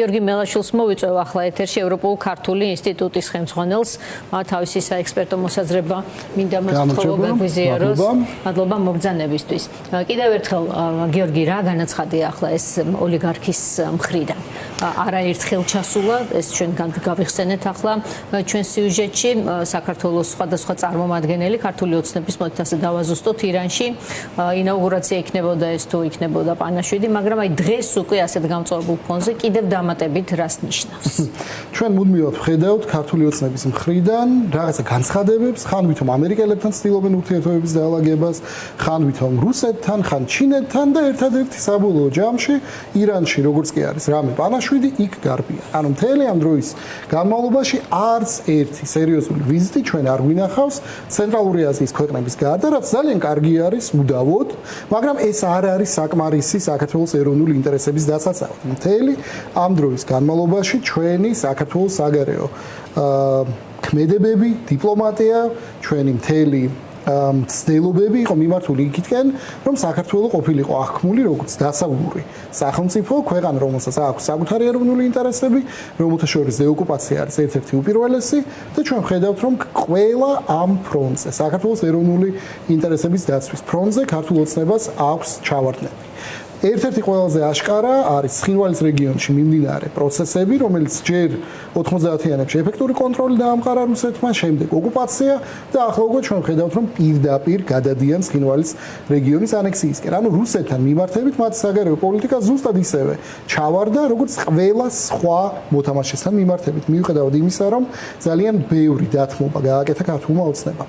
გიორგი მელაშვილს მოვიწვევა ახლა ეთერში ევროპულ ქართული ინსტიტუტის ხელმძღვანელს. თავისი საექსპერტო მოსაზრება მინდა მას ხოლმე გაგვიზიაროს. მადლობა მოგზანებისთვის. კიდევ ერთხელ გიორგი, რა განაცხადია ახლა ეს ოლიგარქის მხრიდან? არაერთხელ ჩასულა, ეს ჩვენ გავიხსენეთ ახლა ჩვენ სიუჟეტში, საქართველოს სხვადასხვა წარმომადგენელი ქართული ოცნების მოდით ასე დავაზუსტოთ ირანში. ინაუგურაცია იქნებოდა ეს თუ იქნებოდა პანაშვიდი, მაგრამ აი დღეს უკვე ასეთ გამწვავებულ ფონზე კიდევ დამატებით რას ნიშნავს? ჩვენ მუდმივად ვხედავთ ქართული ოცნების მხრიდან რაღაცა განცხადებებს, ხან ვითომ ამერიკელებთან ცდილობენ ურთიერთობების დაალაგებას, ხან ვითომ რუსეთთან, ხან ჩინეთთან და ერთადერთი საბოლოო ჯამში ირანში როგორც კი არის რამე პანაშვიდი იქ გარბიან. ანუ მთელი ამ დროის განმავლობაში არც ერთი სერიოზული ვიზიტი ჩვენ არ გვინახავს ცენტრალური აზიის ქვეყნების გარდა, რაც ძალიან კარგი არის უდავოდ, მაგრამ ეს არ არის საკმარისი საქართველოს ეროვნული ინტერესების დასაცავად. მთელი ამ დროის განმავლობაში ჩვენი საქართველოს საგარეო ქმედებები, დიპლომატია, ჩვენი მთელი ცდილობები იყო მიმართული იქითკენ, რომ საქართველოს ყოფილიყო აღქმული როგორც დასავლური სახელმწიფო, ქვეყანა, რომელსაც აქვს საკუთარი ეროვნული ინტერესები, რომელთა შორის დეოკუპაცია არის ერთ-ერთი უპირველესი და ჩვენ ვხედავთ, რომ ყველა ამ ფრონტზე, საქართველოს ეროვნული ინტერესების დაცვის ფრონტზე ქართულ ოცნებას აქვს ჩავარდნები. ერთ-ერთი ყველაზე აშკარა არის ცხინვალის რეგიონში მიმდინარე პროცესები, რომელიც ჯერ 90-იანებში ეფექტური კონტროლი დაამყარა რუსეთმა, შემდეგ ოკუპაცია და ახლა უკვე ჩვენ ვხედავთ, რომ პირდაპირ გადადიან ცხინვალის რეგიონის ანექსიისკენ. ანუ რუსეთთან მიმართებით მათი საგარეო პოლიტიკა ზუსტად ისევე ჩავარდა, როგორც ყველა სხვა მოთამაშესთან მიმართებით. მიუხედავად იმისა, რომ ძალიან ბევრი დათმობა გააკეთა ქართულმა ოცნებამ.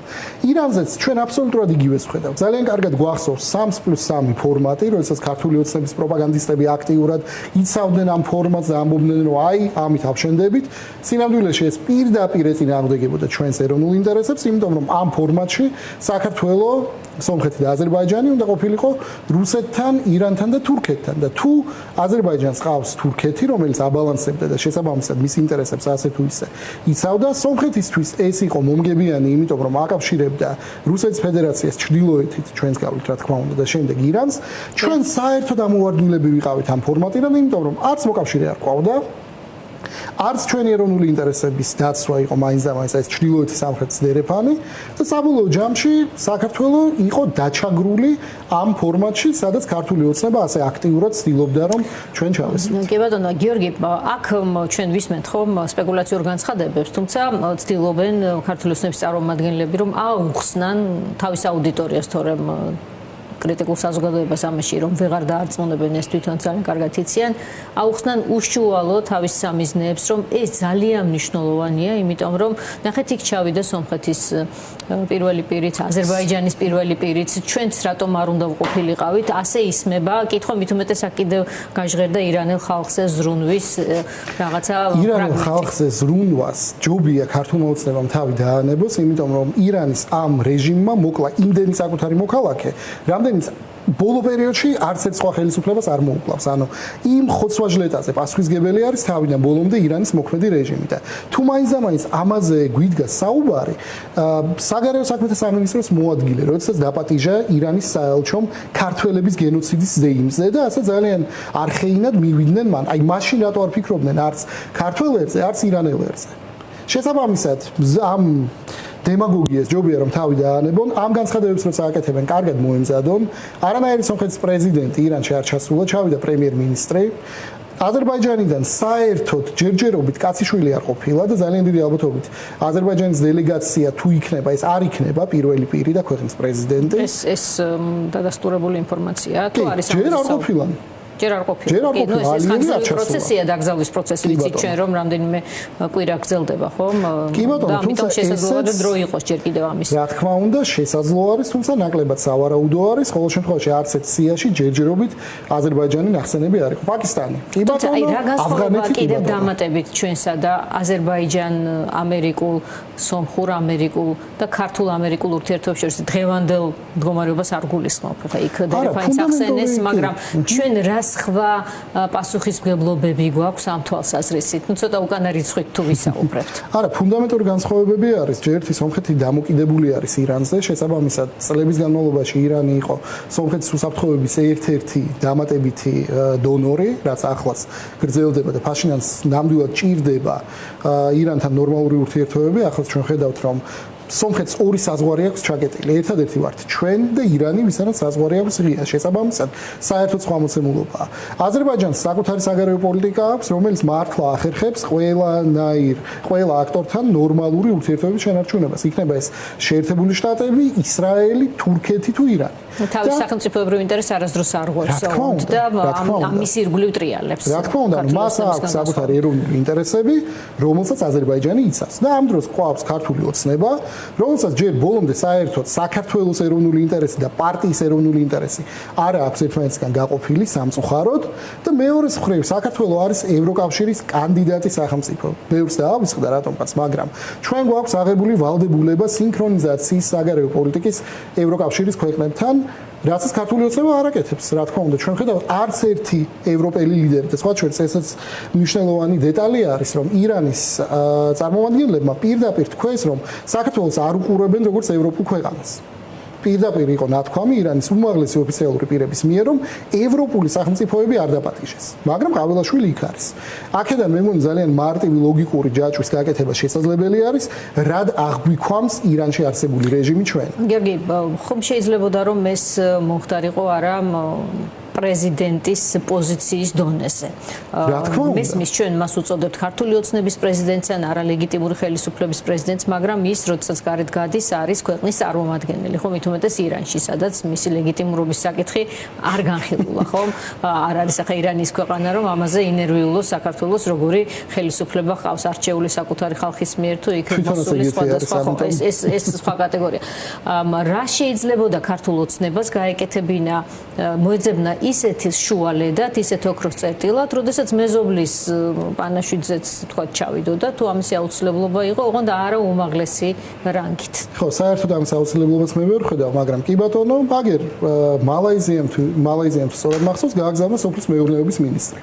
ირანზეც ჩვენ აბსოლუტურად იგივეს ვხედავთ. ძალიან კარგად გვახსოვს 3+3 ფორმატი, როდესაც ქართული ოცნების პროპაგანდისტები აქტიურად იცავდნენ ამ ფორმატს და ამბობდნენ, რომ აი, ამით ავშენდებით. სინამდვილეში ეს პირდაპირ ეწინააღმდეგებოდა ჩვენს ეროვნულ ინტერესებს, იმიტომ რომ ამ ფორმატში საქართველოს, სომხეთი და აზერბაიჯანი უნდა ყოფილიყო რუსეთთან, ირანთან და თურქეთთან და თუ აზერბაიჯანს ყავს თურქეთი, რომელიც აბალანსებდა და შესაბამისად მის ინტერესებს ასე თუ ისე იცავდა, სომხეთისთვის ეს იყო მომგებიანი, იმიტომ რომ აკავშირებდა რუსეთის ფედერაციას ჩრდილოეთით, ჩვენს გავლით რა თქმა უნდა და შემდეგ ირანს. ჩვენ საერთოდ ამოვარდნილები ვიყავით ამ ფორმატიდან, იმიტომ რომ არც მოკავშირე არ ყავდა, არც ჩვენი ეროვნული ინტერესების დაცვა იყო მაინც და მაინც ეს ჩრდილოეთის სამხრეთის დერეფანი და საბოლოო ჯამში საქართველოს იყო დაჩაგრული ამ ფორმატში, სადაც ქართული ოცნება ასე აქტიურად ცდილობდა რომ ჩვენ ჩავესვით. კი ბატონო, გიორგი, აქ ჩვენ ვისმენთ ხომ სპეკულაციურ განცხადებებს, თუმცა ცდილობენ ქართული ოცნების წარმომადგენლები რომ აუხსნან თავის აუდიტორიას, თორემ კრიტიკულ საზოგადოებას ამაში რომ ვეღარ დაარწმუნებენ, ეს თვითონ ძალიან კარგად იციან, აუხსნან უშუალო თავის სამიზნეებს, რომ ეს ძალიან მნიშვნელოვანია, იმიტომ რომ ნახეთ იქ ჩავიდა სომხეთის პირველი პირიც, აზერბაიჯანის პირველი პირიც, ჩვენც რატომ არ უნდა ვყოფილიყავით, ასე ისმება, კითხვა მით უმეტეს აქ კიდევ გაჟღერდა ირანელ ხალხზე ზრუნვის რაღაცა ირანელ ხალხზე ზრუნვას ჯობია ქართულმა ოცნებამ თავი დაანებოს, იმიტომ რომ ირანის ამ რეჟიმმა მოკლა იმდენი საკუთარი მოქალაქე, რამდენიც ბოლო პერიოდში არც ერთ სხვა ხელისუფლებას არ მოუკლავს. ანუ იმ ხოცვა-ჟლეტაზე პასუხისგებელი არის თავიდან ბოლომდე ირანის მოქმედი რეჟიმი და თუ მაინც და მაინც ამაზე გვიდგა საუბარი, საგარეო საქმეთა სამინისტროს მოადგილე, როდესაც დაპატიჟა ირანის საელჩომ ქართველების გენოციდის ზეიმზე და ასე ძალიან არხეინად მივიდნენ მან. აი მაშინ რატო არ ფიქრობდნენ არც ქართველებზე, არც ირანელებზე. შესაბამისად, ამ დემაგოგიას ჯობია რომ თავი დაანებონ, ამ განცხადებებს როცა აკეთებენ, კარგად მოემზადონ. არანაირი სომხეთის პრეზიდენტი ირანში არ ჩასულა, ჩავიდა პრემიერ-მინისტრი. აზერბაიჯანიდან საერთოდ ჯერჯერობით კაციშვილი არ ყოფილა და ძალიან დიდი ალბათობით აზერბაიჯანის დელეგაცია თუ იქნება, ეს არ იქნება პირველი პირი და ქვეყნის პრეზიდენტი. ეს დადასტურებული ინფორმაციაა თუ არის ამის? ჯერ არ ყოფილა. ჯერ არ ყოფილა. ეს ხანგრძლივი პროცესია, დაგზავნის პროცესი, ვიცით ჩვენ რომ რამდენიმე კვირა გრძელდება, ხომ? და ამიტომ შესაძლოა დრო იყოს ჯერ კიდევ ამის. რა თქმა უნდა, შესაძლოა არის, თუმცა ნაკლებად სავარაუდო არის, ყოველ შემთხვევაში არც ერთ სიაში ჯერჯერობით აზერბაიჯანი ნახსენები არ იყო. პაკისტანი. კი ბატონო, აი რა განსხვავება კიდევ დამატებით ჩვენსა და აზერბაიჯან ამერიკულ, სომხურ ამერიკულ და ქართულ ამერიკულ ურთიერთობებს შორის დღევანდელ მდგომარეობას არ გულისხმობ. ხა იქ დერეფაინს ახსენეს, მაგრამ ჩვენ რას სხვა პასუხისმგებლობები გვაქვს ამ თვალსაზრისით? ნუ ცოტა უკანა რიცხვით თუ ვისაუბრებთ. არა, ფუნდამენტური განსხვავებები არის. ჯერთი სომხეთი დამოკიდებული არის ირანზე, შესაბამისად წლების განმავლობაში ირანი იყო სომხეთის უსაფრთხოების ერთ-ერთი დამატებითი დონორი, რაც ახლაც გრძელდება და ფაშინიანს ნამდვილად ჭირდება ირანთან ნორმალური ურთიერთობები. ახლა ჩვენ ხედავთ, რომ სომხეთს ორი საზღვარი აქვს ჩაკეტილი. ერთადერთი ვართ ჩვენ და ირანი, ვისთანაც საზღვარი აქვს ღია. შესაბამისად, საერთო სხვა მოცემულობაა. აზერბაიჯანს საკუთარი საგარეო პოლიტიკა აქვს, რომელიც მართლა ახერხებს ყველა აქტორთან ნორმალური ურთიერთობების შენარჩუნებას. იქნება ეს შეერთებული შტატები, ისრაელი, თურქეთი თუ ირანი. თავის სახელმწიფოებრივ ინტერესს არასდროს არ ღვევს და ამის ირგვლივ ტრიალებს. რა თქმა უნდა, მას აქვს საკუთარი ეროვნული ინტერესები, რომელსაც აზერბაიჯანი იცავს. და ამ დროს ყავს ქართული ოცნება, რომელსაც ჯერ ბოლომდე საერთოდ საქართველოს ეროვნული ინტერესი და პარტიის ეროვნული ინტერესი არ აქვს ერთმანეთისგან გაყოფილი სამწუხაროდ და მეორეს მხრივ საქართველოს არის ევროკავშირის კანდიდატი სახელმწიფო. ბევრს დაავიწყდა რატომღაც, მაგრამ ჩვენ გვაქვს აღებული ვალდებულება სინქრონიზაციის საგარეო პოლიტიკის ევროკავშირის ქვეყნებთან, რასაც ქართული ოცნება არ აკეთებს. რა თქმა უნდა, ჩვენ ხედავთ არც ერთი ევროპელი ლიდერი და სხვა ჩვენც ესეც მნიშვნელოვანი დეტალი არის, რომ ირანის წარმომადგენლებმა პირდაპირ თქვეს, რომ საქართველოს არ უყურებენ როგორც ევროპულ ქვეყანას. პირდაპირ იყო ნათქვამი ირანის უმაღლესი ოფიციალური პირების მიერ, რომ ევროპული სახელმწიფოები არ დაპატიჟეს. მაგრამ ყაველაშვილი იქ არის. აქედან მე მგონი ძალიან მარტივი ლოგიკური ჯაჭვის გაკეთება შესაძლებელი არის, რად აღგვიქვამს ირანში არსებული რეჟიმი ჩვენ. გიორგი, ხომ შეიძლებოდა რომ ეს მომხდარიყო არა პრეზიდენტის პოზიციის დონეზე. მესმის ჩვენ მას უწოდებთ ქართული ოცნების პრეზიდენტს ან არალეგიტიმური ხელისუფლების პრეზიდენტს, მაგრამ ის, როდესაც გარეთ გადის, არის ქვეყნის წარმომადგენელი, ხო, მით უმეტეს ირანში, სადაც მისი ლეგიტიმურობის საკითხი არ განხილულა, ხო? არ არის ახლა ირანის ქვეყანა, რომ ამაზე ინერვიულოს საქართველოს როგორი ხელისუფლება ყავს არჩეული საკუთარი ხალხის მიერ თუ იქ მოსული სხვადასხვა, ხო, ეს სხვა კატეგორია. რა შეიძლებოდა ქართულ ოცნებას გაეკეთებინა, მოეძებნა ისეთი შუალედად, ისეთ ოქროს წერტილად, როდესაც მეზობლის პანაშვიძეც თქვა ჩავიდოდა, თუ ამისი აუცილებლობა იყო, ოღონდ არა უმაღლესი რანგით. ხო, საერთოდ ამის აუცილებლობას მე ვერ ხედავ, მაგრამ კი ბატონო, აგერ მალაიზიამ სწორად მახსოვს გააგზავნა სოფლის მეურნეობის მინისტრი.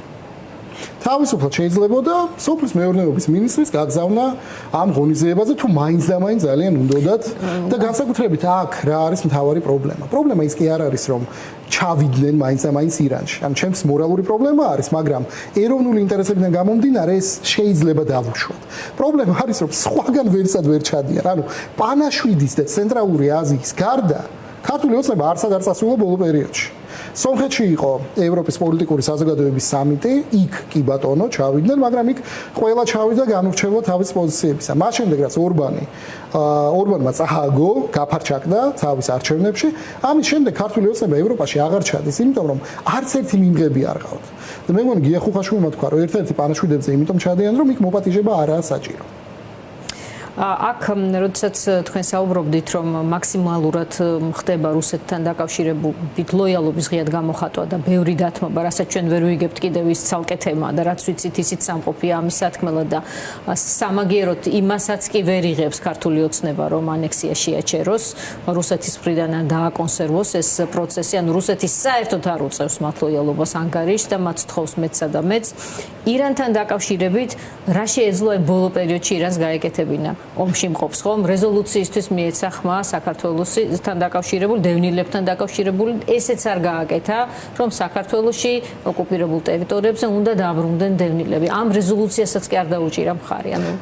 თავისუფლად შეიძლებოდა სოფლის მეურნეობის მინისტრის გაგზავნა ამ ღონისძიებაზე, თუ მაინც და მაინც ძალიან უნდოდათ და განსაკუთრებით აქ რა არის მთავარი პრობლემა. პრობლემა ის კი არ არის, რომ ჩავიდნენ მაინც და მაინც ირანში. ან ჩემს მორალური პრობლემა არის, მაგრამ ეროვნული ინტერესებიდან გამომდინარე ეს შეიძლება დავუშვათ. პრობლემა არის, რომ სხვაგან ვერსად ვერ ჩადიან. ანუ პანაშვიდის და ცენტრალური აზიის გარდა ქართული ოცნება არცად არ წასულა ბოლო პერიოდში. სომხეთში იყო ევროპის პოლიტიკური საზოგადოების სამიტი, იქ კი ბატონო ჩავიდნენ, მაგრამ იქ ყველა ჩავიდა განურჩევლად თავის პოზიციებისა. მას შემდეგ რაც ორბანმა წააგო, გაფარჩაკდა თავის არჩევნებში, ამის შემდეგ ქართული ოცნება ევროპაში აღარ ჩადის, იმიტომ რომ არც ერთი მიმღები არ ყავთ. და მე მგონი გია ხუხაშვილმა თქვა, რომ ერთ-ერთი პანაშვიდებზე იმიტომ ჩადიან, რომ იქ მოპატიჟება არაა საჭირო. აქ როდესაც თქვენ საუბრობდით, რომ მაქსიმალურად ხდება რუსეთთან დაკავშირებით ლოიალობის ღიად გამოხატვა და ბევრი დათმობა, რასაც ჩვენ ვერ ვიგებთ კიდევ ის ცალკე თემაა და რაც ვიცით ისიც სამყოფია ამის სათქმელად და სამაგიეროდ იმასაც კი ვერ იღებს ქართული ოცნება, რომ ანექსია შეაჩეროს რუსეთის მხრიდან ან დააკონსერვოს ეს პროცესი, ან რუსეთი საერთოდ არ უწევს მათ ლოიალობას ანგარიშს და მათ თხოვს მეცსა და მეც. ირანთან დაკავშირებით რა შეეძლო ბოლო პერიოდში ირანს გაეკეთებინა? ომში მყოფს ხომ რეზოლუციისთვის მიეცა ხმა საქართველოსთან დაკავშირებული, დევნილებთან დაკავშირებული, ესეც არ გააკეთა, რომ საქართველოში ოკუპირებულ ტერიტორიებზე უნდა დაბრუნდნენ დევნილები. ამ რეზოლუციასაც კი არ დაუჭირა მხარი. ანუ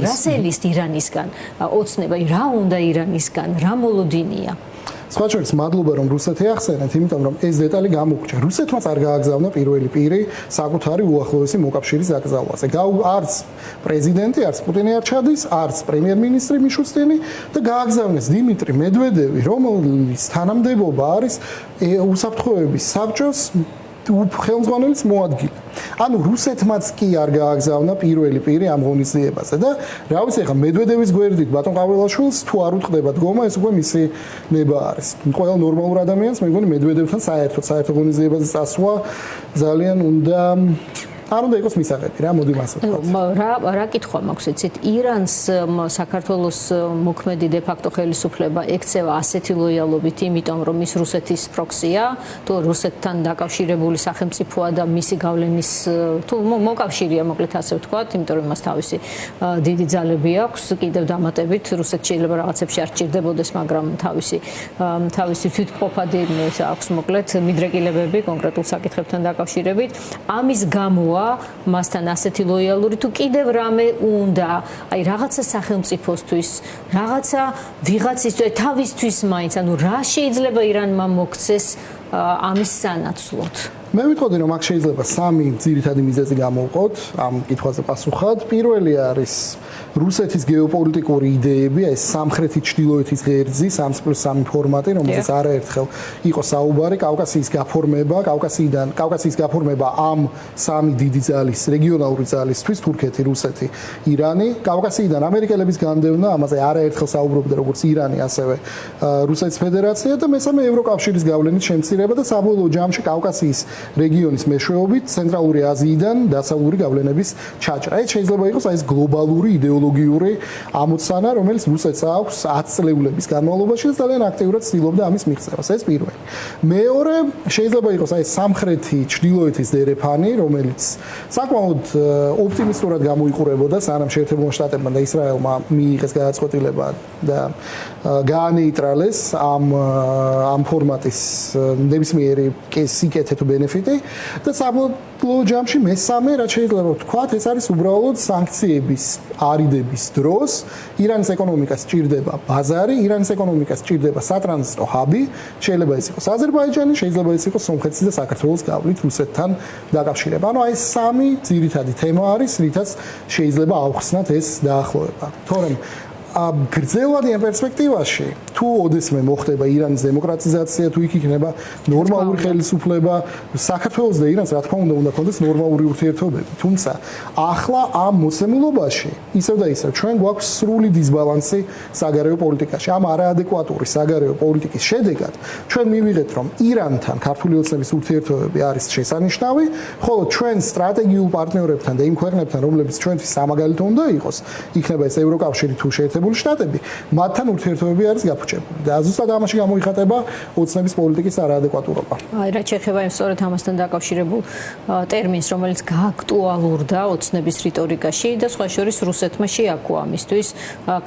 რას ელისთ ირანისგან ოცნება, რა უნდა ირანისგან, რა მოლოდინია? სხვა შორის მადლობა რომ რუსეთი ახსენეთ, იმიტომ რომ ეს დეტალი გამოგჭა. რუსეთმაც არ გააგზავნა პირველი პირი საკუთარი უახლოესი მოკავშირის აკრძალვაზე. არც პრეზიდენტი, არც პუტინი არ ჩადის, არც პრემიერ-მინისტრი მიშუსტინი და გააგზავნეს დიმიტრი მედვედევი, რომლის თანამდებობა არის უსაფრთხოების საბჭოს ხელმძღვანელის მოადგილე. ანუ რუსეთმაც კი არ გააგზავნა პირველი პირი ამ ღონისძიებაზე და რა ვიცი ახლა მედვედევის გვერდით ბატონ ყაველაშვილს თუ არ უტყდება დგომა, ეს უკვე მისი ნება არის. ყველა ნორმალურ ადამიანს მე მგონი მედვედევთან საერთო ღონისძიებაზე წასვლა ძალიან უნდა არ უნდა იყოს მისაღები რა, მოდი მასე ვთქვათ. რა კითხვა მაქვს იცით? ირანს საქართველოს მოქმედი დე-ფაქტო ხელისუფლება ექცევა ასეთი ლოიალობით, იმიტომ რომ ის რუსეთის პროქსია, თუ რუსეთთან დაკავშირებული სახელმწიფოა და მისი გავლენის თუ მოკავშირეა, მოკლედ ასე ვთქვათ, იმიტომ რომ მას თავისი დიდი ძალები აქვს, კიდევ დამატებით რუსეთს შეიძლება რაღაცებში არ ჭირდებოდეს, მაგრამ თავისი თვითმყოფადი აქვს მოკლედ მიდრეკილებები კონკრეტულ საკითხებთან დაკავშირებით. ამის გამოა მასთან ასეთი ლოიალური თუ კიდევ რამე უნდა, აი რაღაცა სახელმწიფოსთვის, რაღაცა ვიღაცისთვის, თავისთვის მაინც, ანუ რა შეიძლება ირანმა მოქცეს ამის სანაცვლოდ? მე ვიტყოდი რომ აქ შეიძლება სამი ძირითადი მიზეზი გამოვყოთ ამ კითხვაზე პასუხად. პირველი არის რუსეთის გეოპოლიტიკური იდეები, ეს სამხრეთის ჩრდილოეთის ღერძი 3+3 ფორმატი, რომელზეც არაერთხელ იყო საუბარი, კავკასიის გაფორმება ამ სამი დიდი ძალის, რეგიონალური ძალისთვის, თურქეთი, რუსეთი, ირანი, კავკასიიდან ამერიკელების განდევნა, ამაზე არაერთხელ საუბრობდა როგორც ირანი, ასევე რუსეთის ფედერაცია და მესამე ევროკავშირის გავლენის შემცირება და საბოლოო ჯამში კავკასიის რეგიონის მეშვეობით ცენტრალური აზიიდან დასავლური გავლენების ჩაჭრა. ეს შეიძლება იყოს ეს გლობალური იდეოლოგიური ამოცანა, რომელიც რუსეთს აქვს 10 წლეულების განმავლობაში და ძალიან აქტიურად ცდილობდა ამის მიღწევას. ეს პირველი. მეორე, შეიძლება იყოს ეს სამხრეთი ჩრდილოეთის დერეფანი, რომელიც საკმაოდ ოპტიმისტურად გამოიყურებოდა, სანამ შეერთებულმა შტატებმა და ისრაელმა მიიღეს გადაწყვეტილება და გაანეიტრალეს ამ ფორმატის ნებისმიერი სიკეთე თუ ბენეფიტი და საბოლოო ჯამში მესამე, რაც შეიძლება ვთქვათ, ეს არის უბრალოდ სანქციების არიდების დროს ირანის ეკონომიკას სჭირდება ბაზარი, ირანის ეკონომიკას სჭირდება სატრანზიტო ჰაბი, შეიძლება ეს იყოს აზერბაიჯანი, შეიძლება ეს იყოს სომხეთის და საქართველოს გავლით რუსეთთან დაკავშირება. ანუ ეს სამი ძირითადი თემა არის, რითაც შეიძლება ავხსნათ ეს დაახლოება. თორემ გრძელვადიან პერსპექტივაში თუ ოდესმე მოხდება ირანის დემოკრატიზაცია, თუ იქ იქნება ნორმალური ხელისუფლება, საქართველოს და ირანს რა თქმა უნდა ქონდეს ნორმალური ურთიერთობები. თუმცა ახლა ამ მოცემულობაში ისევ და ისევ ჩვენ გვაქვს სრული დისბალანსი საგარეო პოლიტიკაში. ამ არაადეკვატური საგარეო პოლიტიკის შედეგად ჩვენ მივიღეთ, რომ ირანთან ქართული ოცნების ურთიერთობები არის შესანიშნავი, ხოლო ჩვენ სტრატეგიულ პარტნიორებთან და იმ ქვეყნებთან, რომლებიც ჩვენთვის სამაგალითო უნდა იყოს, იქნება ეს ევროკავშირი თუ შეერთებული შტატები, მათთან ურთიერთობები არის გაფუჭებული და ზუსტად ამაში გამოიხატება ოცნების პოლიტიკის არაადეკვატურობა. აი, რაც შეეხება იმ სწორედ ამასთან დაკავშირებულ ტერმინს, რომელიც გააქტუალურდა ოცნების რიტორიკაში და სხვა შორის რუსეთმა შეაქვა ამისთვის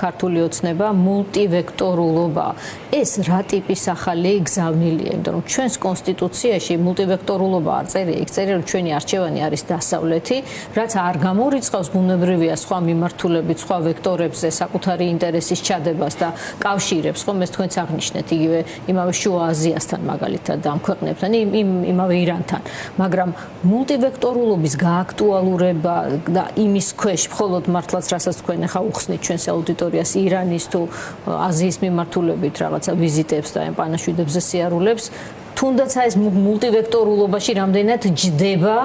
ქართული ოცნება მულტივექტორულობა. ეს რა ტიპის ახალი გზავნილია, იმიტომ რომ ჩვენს კონსტიტუციაში მულტივექტორულობა არ წერია, იქ წერია რომ ჩვენი არჩევანი არის დასავლეთი, რაც არ გამორიცხავს ბუნებრივია სხვა მიმართულებით, სხვა ვექტორებზე საკუთარი ინტერესის ჩადებას და კავშირებს, ხომ ეს თქვენც აღნიშნეთ იგივე იმავე შუა აზიასთან მაგალითად და ამ ქვეყნებთან, იმავე ირანთან, მაგრამ მულტივექტორულობის გააქტუალურება და იმის ქვეშ მხოლოდ მართლაც რასაც თქვენ ახლა უხსნით ჩვენს აუდიტორიას ირანის თუ აზიის მიმართულებით რაღაცა ვიზიტებს და პანაშვიდებზე სიარულებს, თუნდაც ეს მულტივექტორულობაში რამდენად ჯდება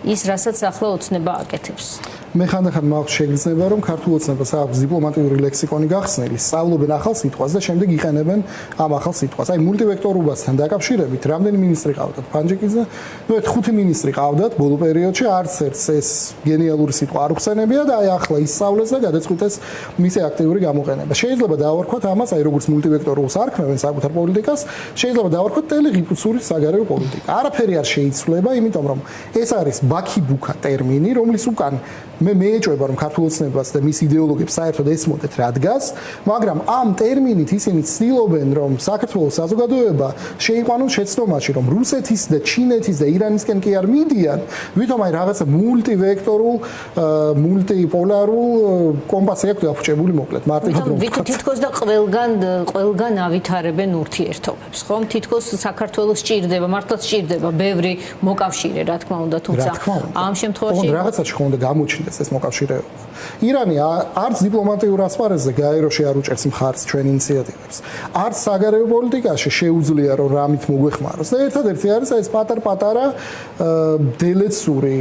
ის, რასაც ახლა ოცნება აკეთებს. მე ხანდახან მაქვს შეგრძნება, რომ ქართულ ოცნებას აქვს დიპლომატიური ლექსიკონი გახსნილი, სწავლობენ ახალ სიტყვას და შემდეგ იყენებენ ამ ახალ სიტყვას. აი მულტივექტორობასთან დაკავშირებით რამდენი მინისტრი ყავდათ? ფანჯიკიძე, ნუ 5 მინისტრი ყავდათ ბოლო პერიოდში, არც ერთს ეს გენიალური სიტყვა არ უხსენებია და აი ახლა ისწავლეს და გადაწყვიტეს მისი აქტიური გამოყენება. შეიძლება დავარქვათ ამას, აი როგორც მულტივექტორულს არქმევენ საკუთარ პოლიტიკას, შეიძლება დავარქვათ ტელეგიპუსური საგარეო პოლიტიკა. არაფერი არ შეიცვლება, იმიტომ რომ ეს არის ბაქიბუქა ტერმინი, რომლის უკან მე მეეჭვება რომ ქართულ ოცნებას და მის იდეოლოგებს საერთოდ ესმოდეთ რა დგას, მაგრამ ამ ტერმინით ისინი ცდილობენ რომ საქართველოს საზოგადოება შეიყვანოს შეცდომაში, რომ რუსეთის და ჩინეთის და ირანისკენ კი არ მიდიან, ვითომ აი რაღაცა მულტივექტორულ, მულტიპოლარულ კომპასი აქვს დაფუჭებული მოკლედ მარტივად რომ ვთქვათ. თითქოს და ყველგან ავითარებენ ურთიერთობებს, ხომ? თითქოს საქართველოს სჭირდება, მართლაც სჭირდება ბევრი მოკავშირე, რა თქმა უნდა, თუმცა ამ შემთხვევაში რაღაცაში ხომ უნდა გამოჩნდეს ეს მოკავშირეობა. ირანი არც დიპლომატიურ ასპარეზზე გაეროში არ უჭერს მხარს ჩვენ ინიციატივებს. არც საგარეო პოლიტიკაში შეუძლია რომ რამით მოგვეხმაროს. და ერთადერთი არის ეს პატარ-პატარა დელეცური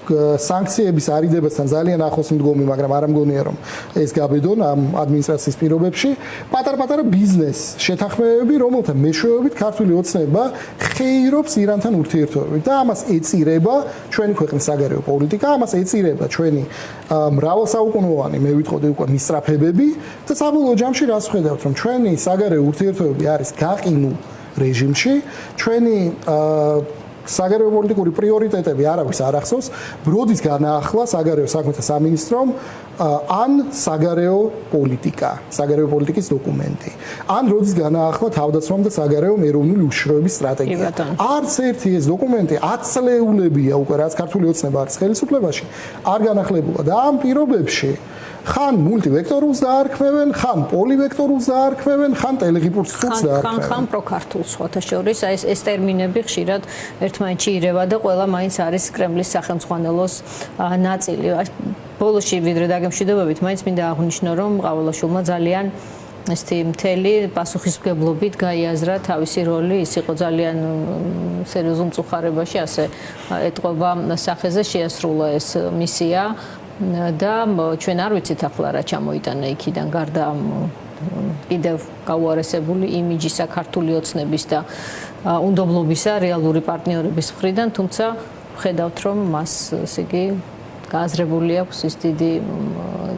სანქციების არიდებასთან ძალიან ახლოს მდგომი, მაგრამ არ მგონია რომ ეს გაბედონ ამ ადმინისტრაციის პირობებში. პატარ-პატარა ბიზნეს შეთანხმებები, რომელთა მეშვეობით ქართული ოცნება ხეირობს ირანთან ურთიერთობებით და ამას ეწირება ჩვენი ქვეყნის საგარეო პოლიტიკა, ამას ეწირება ჩვენი მრავალსაუკუნოვანი, მე ვიტყოდი უკვე მისწრაფებები და საბოლოო ჯამში რას ვხედავთ, რომ ჩვენი საგარეო ურთიერთობები არის გაყინულ რეჟიმში, ჩვენი საგარეო პოლიტიკური პრიორიტეტები არავის არ ახსოვს, ბროდის განაახლა საგარეო საქმეთა სამინისტრომ ან საგარეო პოლიტიკა, საგარეო პოლიტიკის დოკუმენტი. ან როდის განაახლა თავდაცვამ და საგარეო ეროვნული უშიშროების სტრატეგია. არც ერთი ეს დოკუმენტი 10 წლეულებია უკვე რაც ქართული ოცნება არის ხელისუფლებაში, არ განახლებულა და ამ პირობებში ხან მულტივექტორულს დაარქმევენ, ხან პოლივექტორულს დაარქმევენ, ხან ტელეგიპურს დაარქმევენ. ხან პროქართულს სხვათა შორის, აი ეს ტერმინები ხშირად ერთმანეთში ირევა და ყველა მაინც არის კრემლის სახელმძღვანელოს ნაწილი. ბოლოში ვიდრე დაგემშვიდობებით, მაინც მინდა აღვნიშნო, რომ ყავალაშვილმა ძალიან ესეთი მთელი პასუხისმგებლობით გაიაზრა თავისი როლი, ის იყო ძალიან სერიოზულ მწუხარებაში, ასე ეტყობა სახეზე შეასრულა ეს მისია. და ჩვენ არ ვიცით ახლა რა ჩამოიტანა იქიდან გარდა კიდევ გაუარესებული იმიჯისა ქართული ოცნების და უნდობლობისა რეალური პარტნიორების მხრიდან, თუმცა ხედავთ რომ მას ესე იგი გააზრებული აქვს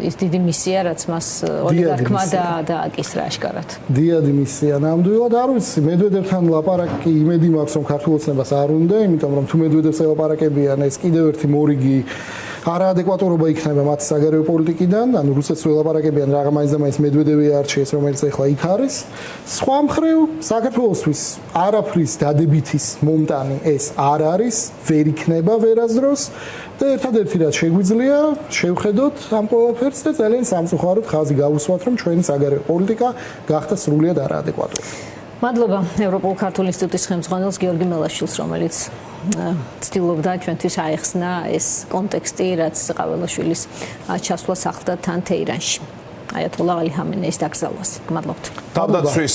ის დიდი მისია, რაც მას ოლიგარქმა დააკისრა აშკარად. დიადი მისია ნამდვილად არ ვიცი, მედვედევთან ლაპარაკი იმედი მაქვს რომ ქართულ ოცნებას არ უნდა, იმიტომ რომ თუ მედვედევს ელაპარაკებიან ეს კიდევ ერთი მორიგი არაადეკვატურობა იქნება მათ საგარეო პოლიტიკიდან, ანუ რუსეთს ველაპარაკებიან რაღა მაინც და მაინც მედვედევი არჩიეს, რომელიც ახლა იქ არის. სხვა მხრივ, საქართველოსთვის არაფრის დადებითის მომტანი ეს არ არის, ვერ იქნება ვერასდროს და ერთადერთი რაც შეგვიძლია, შევხედოთ ამ ყველაფერს და ძალიან სამწუხაროდ ხაზი გავუსვათ, რომ ჩვენი საგარეო პოლიტიკა გახდა სრულიად არაადეკვატური. მადლობა ევროპულ ქართულ ინსტიტუტის ხელმძღვანელს გიორგი მელაშვილს, რომელიც ცდილობდა ჩვენთვის აეხსნა ეს კონტექსტი, რაც ყავალაშვილის ჩასვლას ახლდა თან თეირანში. აიათოლა ალი ჰამენეის დაკრძალვას. გმადლობთ. თავდაცვის